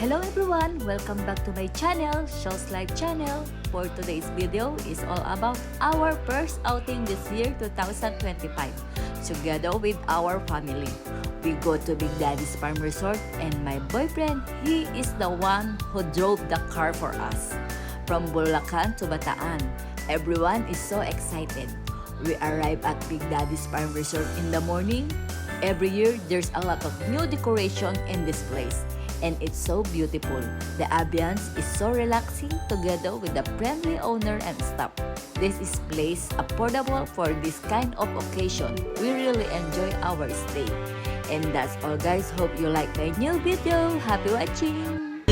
Hello everyone! Welcome back to my channel, Show's Life channel. For today's video is all about our first outing this year 2025 together with our family. We go to Big Daddy's Farm Resort and my boyfriend, he is the one who drove the car for us. From Bulacan to Bataan, everyone is so excited. We arrive at Big Daddy's Farm Resort in the morning. Every year, there's a lot of new decoration in this place. And it's so beautiful. The ambience is so relaxing together with the friendly owner and staff. This is place affordable for this kind of occasion. We really enjoy our stay. And that's all guys. Hope you like my new video. Happy watching!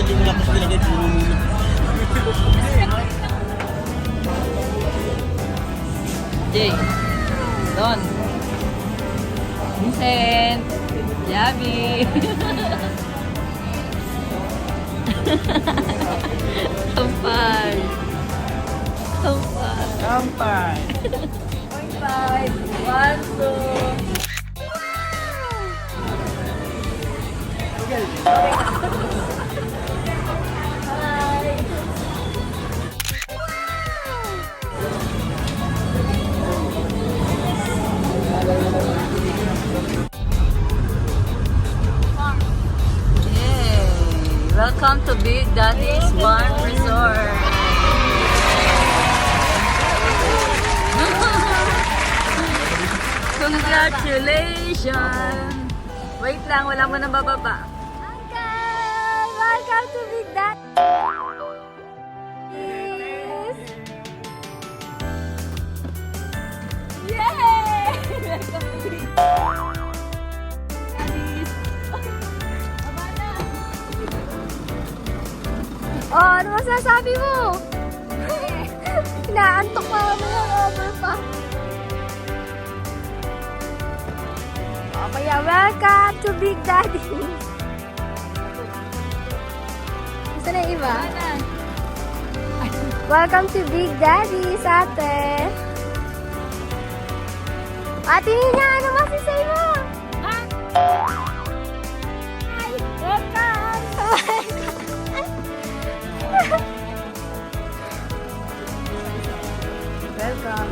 Jay, Don, Vincent, Javi. Kampay! Kampay! Kampay! 0.5! 1, 2... Welcome to Big Daddy's Farm Resort. Congratulations! Wait lang, wala mo nang bababa. Uncle! Welcome to Big Daddy! Yay! Welcome to Big Oh, ano masasabi mo? Inaantok pa kami ng over pa. Oh, kaya welcome to Big Daddy. Gusto na yung iba? Welcome to Big Daddy, ate. Ate niya, ano masasay mo? Ha? Hi! Welcome! Welcome.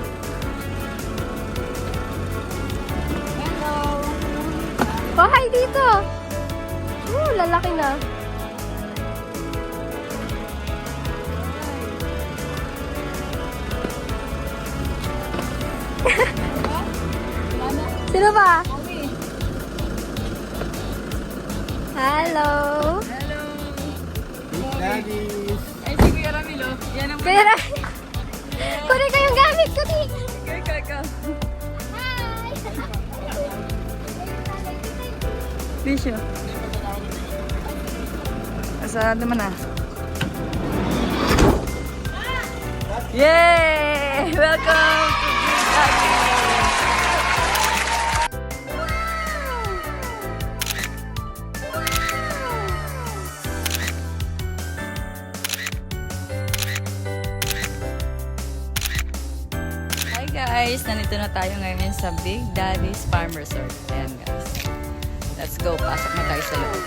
Hello. Oh, hi dito. Lalaki na. Sino ba? Hello. Hello! Big Daddy's. Ay, si Kuya Ramilo. Yan ang Kuya kunin ko yung gamit ko, Tik. Ikaw. Hi! Bisyo. Asa naman na? Yay! Welcome to Big Daddy! Hi guys! Nandito na tayo ngayon sa Big Daddy's Farm Resort. Ayan guys. Let's go. Pasok na tayo sa loob.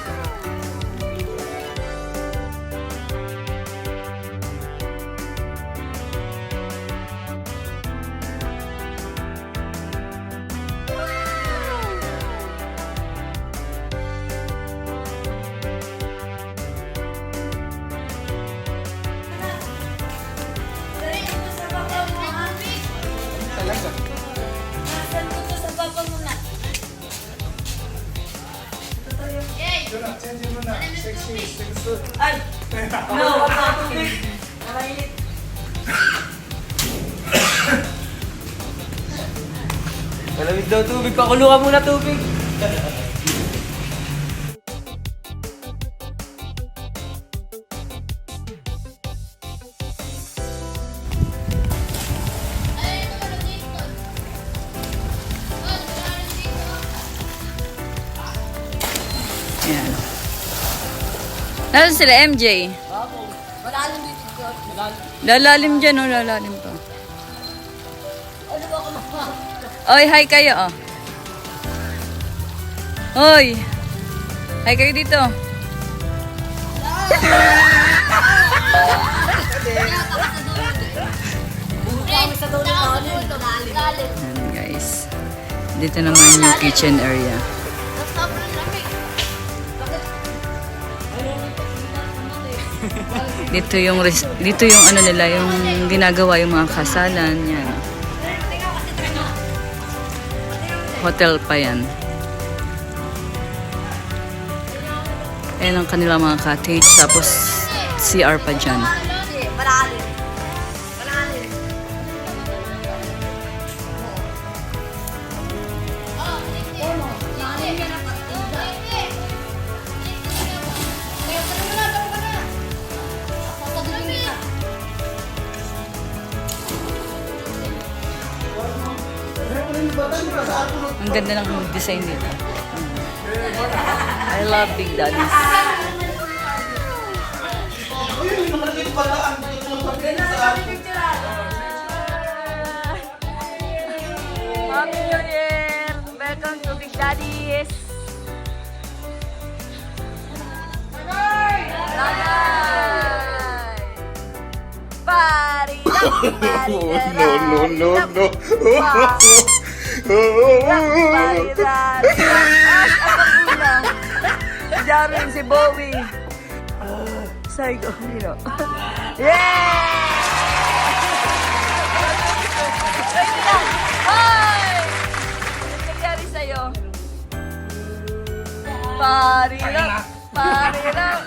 Talaga. Ito na, change mo na. Sexy, sexy. Ay! No! Malamig daw tubig. Pakulukan muna tubig. Ayan. Nasaan sila, MJ? Malalim dito. Lalalim dyan, oh. Lalalim pa. Oy, hi kayo, oh. Hoy! Hi kayo dito. Hello! Ayan guys. Dito naman yung kitchen area. Dito yung ano nila, yung ginagawa yung mga kasalan, yan. Hotel pa yan. Ayan ang kanilang mga cottage, tapos CR pa dyan. Ang ganda ng design nila. I love Big Daddy's. Happy New Year! Welcome to Big Daddy's! Party! No. Jarin si Bowie. Saigo. Yeah! Hoy! Ano nangyari sa'yo? Parirap! Parirap!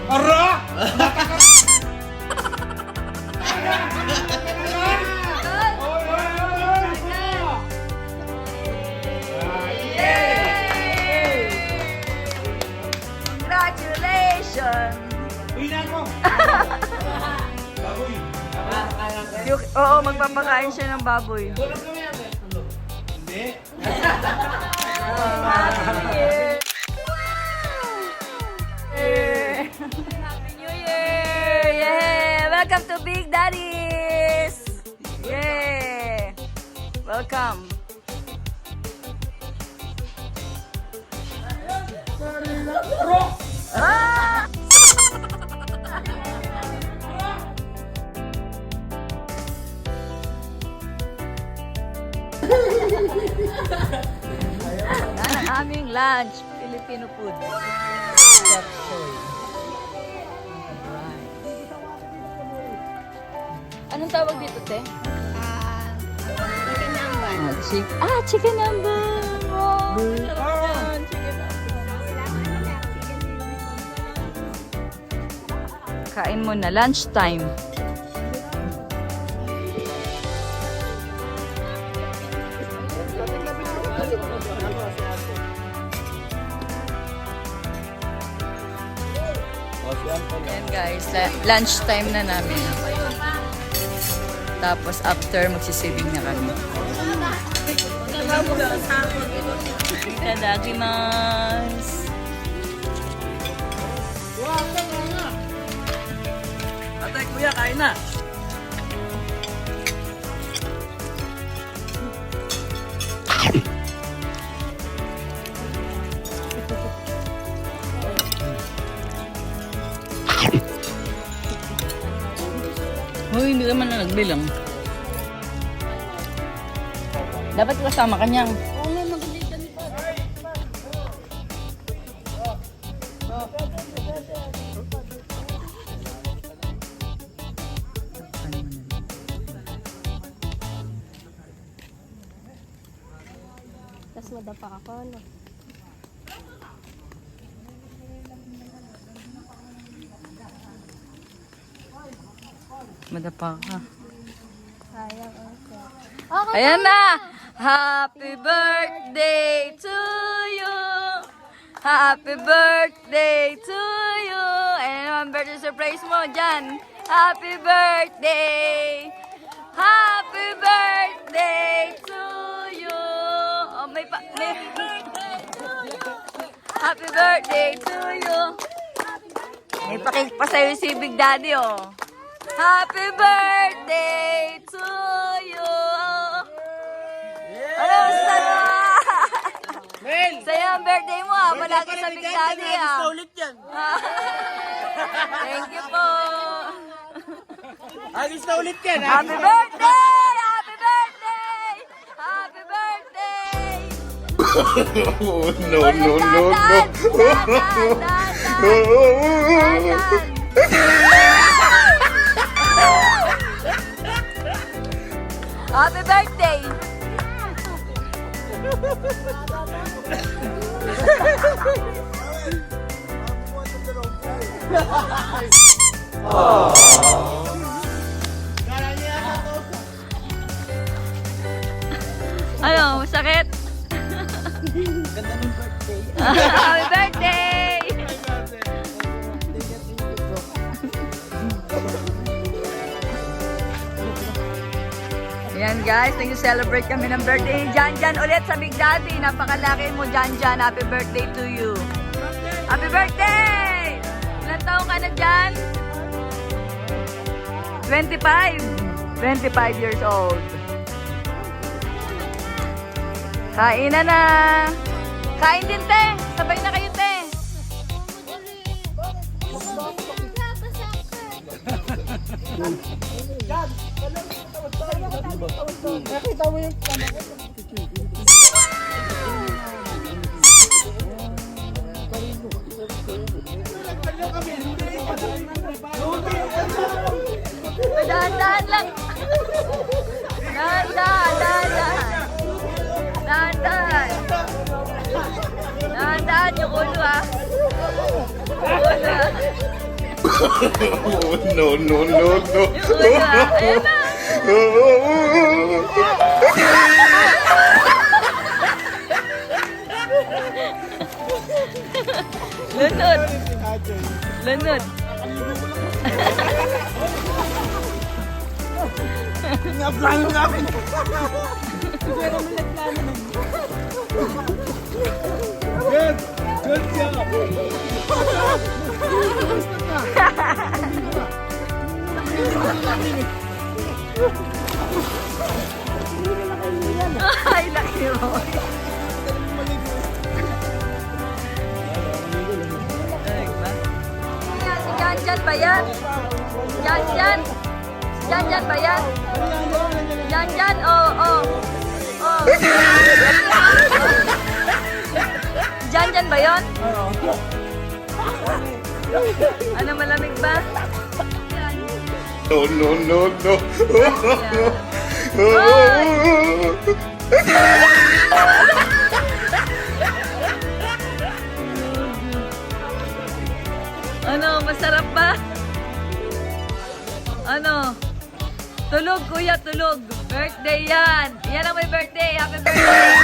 Ara! Congratulations! Uy na ako! Baboy! Oo, magpapakain siya ng baboy. Hindi. Happy New Year! Yeah! Welcome to Big Daddy's! Yeah! Welcome! Ah! Yan ang aming lunch, Filipino food. Chop soy. Alright. Anong tawag dito, te? Chicken number. Wow, sarap yan. Chicken number. Kain mo na, lunchtime. Ayan guys, lunchtime na namin. Tapos after, magsisibing na kami. Itadakimasu. Atay, kuya, kain na. Hoy, hindi naman na nagbilang. Dapat kasama kanyang. Tapos madapa ako, no? Madapa ka. Sayang ako. Okay. Ayan na! Happy birthday to you! Happy birthday to you! Ayan naman birthday surprise mo dyan. Happy birthday! Happy birthday to you! Oh, may Happy birthday to you! May pakik pa sa'yo si Big Daddy, oh. Happy birthday to you! Ano, basta na? Sa'yo ang birthday mo ha, palagi sa Big Daddy ha. Ulit yan. Thank you po. Agis na ulit yan. Happy birthday! Happy birthday! Happy birthday! Oh, no, no, no, no. Happy birthday! Ano, masakit? Happy birthday! Ayan guys, nag-celebrate kami ng birthday ni Janjan ulit sa Big Daddy. Napakalaki mo Janjan. Happy birthday to you. Happy birthday! Ilan taong ka na dyan? 25. 25 years old. Kain na. Kain din, te. Sabay na kayo, te. Dahan-dahan lang. Dahan-dahan yung ulo, ha. Ulo, ha. Oh, no, no, no, no. Yung ulo, ha. Ayan na. Lunod. Lunod. Plano namin. Good. Good job. Ay, laki mo. Si Janjan ba yan? Janjan? Si Janjan ba yan? Janjan, oh. Janjan ba yun? Ano, malamig ba? No, no, no, no. Ano, masarap ba? Ano? Tulog, kuya, tulog. Birthday yan. Yan ang may birthday. Happy birthday.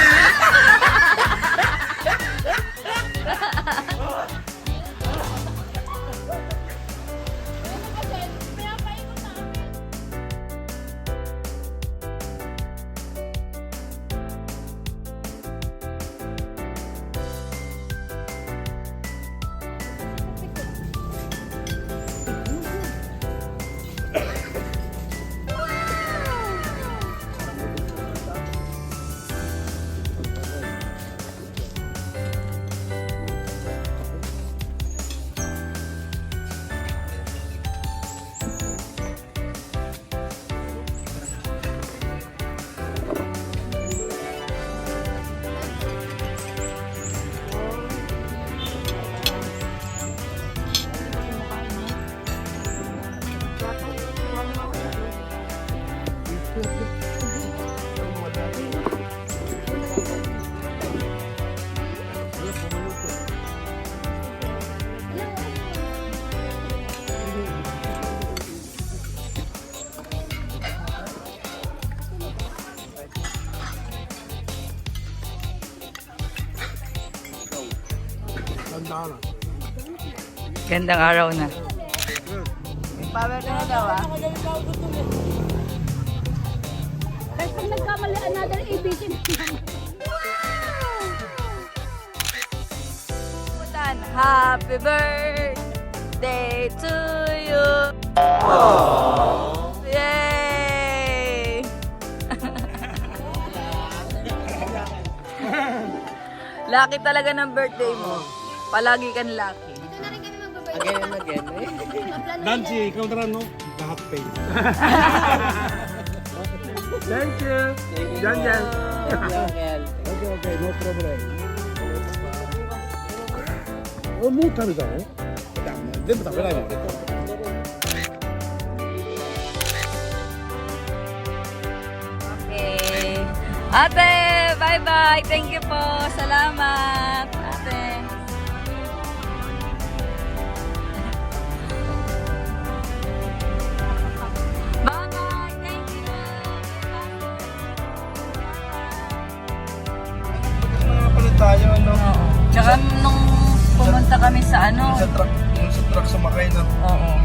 Gandang araw na. Power ka na daw, ah. Kahit pag nagkamali, another ABC na Putan, happy birthday to you. Lucky talaga ng birthday mo. Palagi kang lucky. Again and again. Danci, ikaw na no? Lahat pay. Thank you. Jan Jan. Okay, no problem. もう食べたの？全部食べないもん。 Okay. Ate, bye-bye. Thank you po. Salamat. Ate. Bye-bye. Thank you. Palit tayo, no? Oo. Tsaka nung pumunta kami sa ano. Yung sa truck sumakay na. Oo.